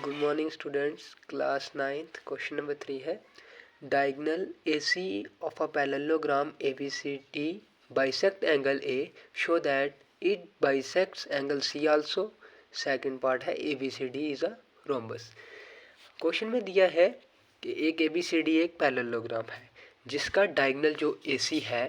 Good morning students, class 9th question number 3 है। Diagonal AC of a parallelogram ABCD bisect angle A show that it bisects angle C also. Second part है ABCD is a rhombus. Question में दिया है कि एक ABCD एक parallelogram है जिसका डायगोनल जो AC है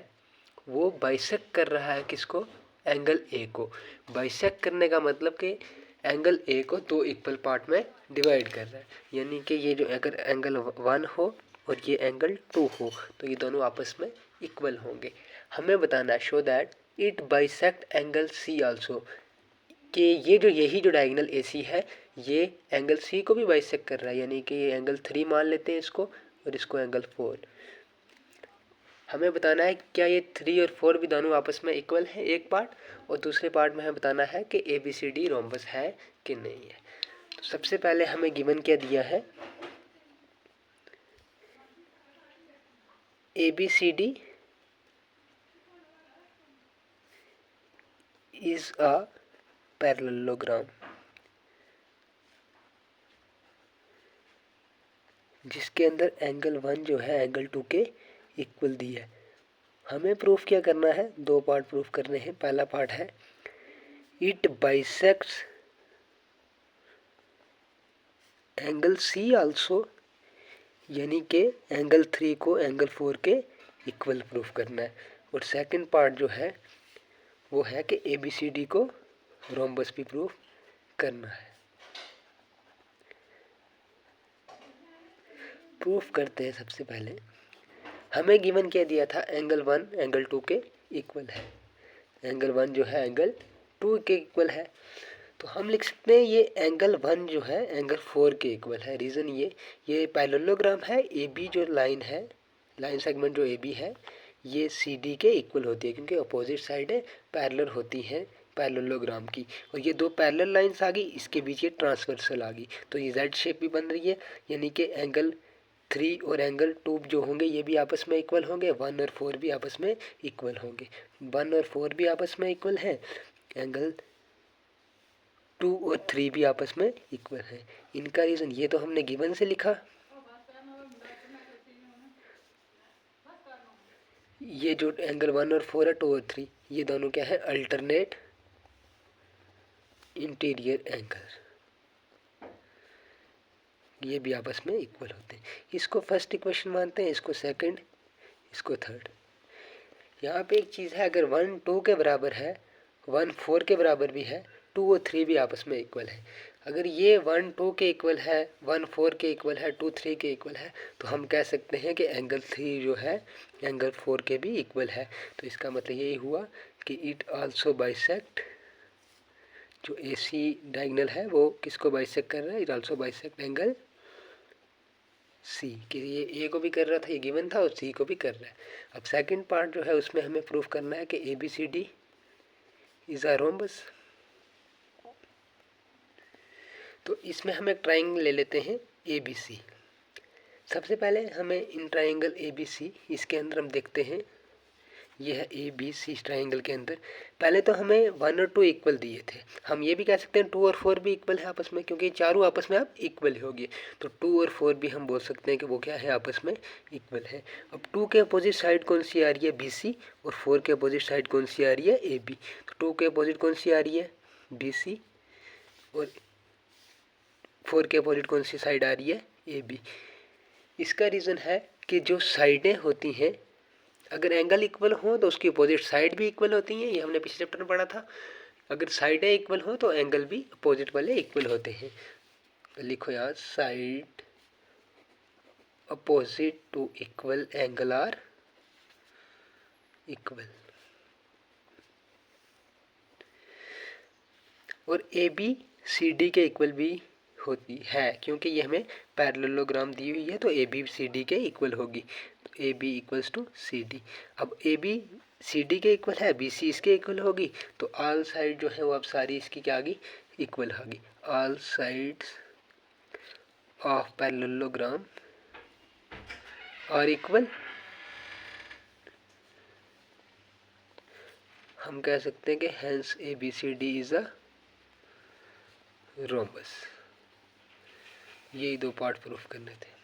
वो बाइसेक्ट कर रहा है किसको, एंगल A को। बाइसेक्ट करने का मतलब कि एंगल A को दो इक्वल पार्ट में डिवाइड कर रहा है, यानी कि ये जो अगर एंगल 1 हो और ये एंगल 2 हो तो ये दोनों आपस में इक्वल होंगे। हमें बताना है show that it bisect angle C also, कि ये जो यही जो डायगोनल AC है ये एंगल C को भी बाइसेक्ट कर रहा है, यानी कि ये एंगल 3 मान लेते हैं इसको और इसको एंगल 4। हमें बताना है क्या ये 3 और 4 भी दोनों आपस में इक्वल है एक पार्ट, और दूसरे पार्ट में हमें बताना है कि ABCD रोम्बस है कि नहीं है। तो सबसे पहले हमें गिवन क्या दिया है, ABCD इज अ पैरेललोग्राम, जिसके अंदर एंगल 1 जो है एंगल 2 के इक्वल दी है। हमें प्रूफ क्या करना है, दो पार्ट प्रूफ करने हैं। पहला पार्ट है it bisects angle C also, यानी कि एंगल 3 को एंगल 4 के इक्वल प्रूफ करना है। और सेकंड पार्ट जो है वो है कि ABCD को रोम्बस भी प्रूफ करना है। प्रूफ करते हैं। सबसे पहले हमें गिवन क्या दिया था, एंगल 1 एंगल 2 के इक्वल है। एंगल 1 जो है एंगल 2 के इक्वल है, तो हम लिख सकते हैं ये एंगल 1 जो है एंगल 4 के इक्वल है। रीज़न ये पैरेललोग्राम है। AB जो लाइन है, लाइन सेगमेंट जो AB है ये CD के इक्वल होती है, क्योंकि अपोजिट साइड पैरेलल होती हैं पैरेललोग्राम की। और ये दो पैरेलल लाइंस आ गई, इसके बीच ये ट्रांसवर्सल आ गई, तो ये Z शेप भी बन रही है, यानी कि एंगल 3 और एंगल 2 जो होंगे ये भी आपस में इक्वल होंगे। 1 और 4 भी आपस में इक्वल होंगे। 1 और 4 भी आपस में इक्वल है, एंगल 2 और 3 भी आपस में इक्वल है। इनका रीज़न ये तो हमने गिवन से लिखा। ये जो एंगल 1 और 4 है 2 और 3 ये दोनों क्या है, अल्टरनेट इंटीरियर एंगल, ये भी आपस में इक्वल होते हैं। इसको फर्स्ट इक्वेशन मानते हैं, इसको सेकंड, इसको थर्ड। यहाँ पे एक चीज़ है, अगर 1 2 के बराबर है, 1 4 के बराबर भी है, 2 और 3 भी आपस में इक्वल है। अगर ये 1 2 के इक्वल है, 1 4 के इक्वल है, 2 3 के इक्वल है, तो हम कह सकते हैं कि एंगल 3 जो है एंगल 4 के भी इक्वल है। तो इसका मतलब यही हुआ कि इट आल्सो बाइसेक्ट, जो AC डायगोनल है वो किसको बाइसेक्ट कर रहा है, it also bisect angle C, कि ये A को भी कर रहा था, ये गिवन था, और C को भी कर रहा है। अब सेकंड पार्ट जो है उसमें हमें प्रूफ करना है कि ABCD इज अ रोम्बस। तो इसमें हम एक ट्राइंगल ले लेते हैं ABC। सबसे पहले हमें इन ट्राइंगल ABC, इसके अंदर हम देखते हैं ये है ABC ट्राइंगल के अंदर। पहले तो हमें 1 और 2 इक्वल दिए थे, हम ये भी कह सकते हैं 2 और 4 भी इक्वल है आपस में, क्योंकि चारों आपस में अब इक्वल होगी। तो 2 और 4 भी हम बोल सकते हैं कि वो क्या है, आपस में इक्वल है। अब 2 के अपोजिट साइड कौन सी आ रही है, BC, और 4 के अपोजिट साइड कौन सी आ रही है, AB। तो 2 के अपोजिट कौन सी आ रही है, BC, और 4 के अपोजिट कौन सी साइड आ रही है, AB। इसका रीज़न है कि जो साइडें होती हैं अगर एंगल इक्वल हो तो उसकी अपोजिट साइड भी इक्वल होती हैं, ये हमने पिछले चैप्टर में पढ़ा था। अगर साइडें इक्वल हो तो एंगल भी अपोजिट वाले इक्वल होते हैं। तो लिखो यहाँ, side opposite to equal angle are equal. और ABCD के इक्वल भी होती है, क्योंकि ये हमें पैरेललोग्राम दी हुई है, तो ABCD के इक्वल होगी। तो AB इक्वल्स टू CD। अब ABCD के इक्वल है, BC इसके इक्वल होगी, तो ऑल साइड जो है वो अब सारी इसकी क्या आ गई, इक्वल आ गई। All sides of parallelogram are equal. हम कह सकते हैं कि hence ABCD is a rhombus. यही दो पार्ट प्रूफ करने थे।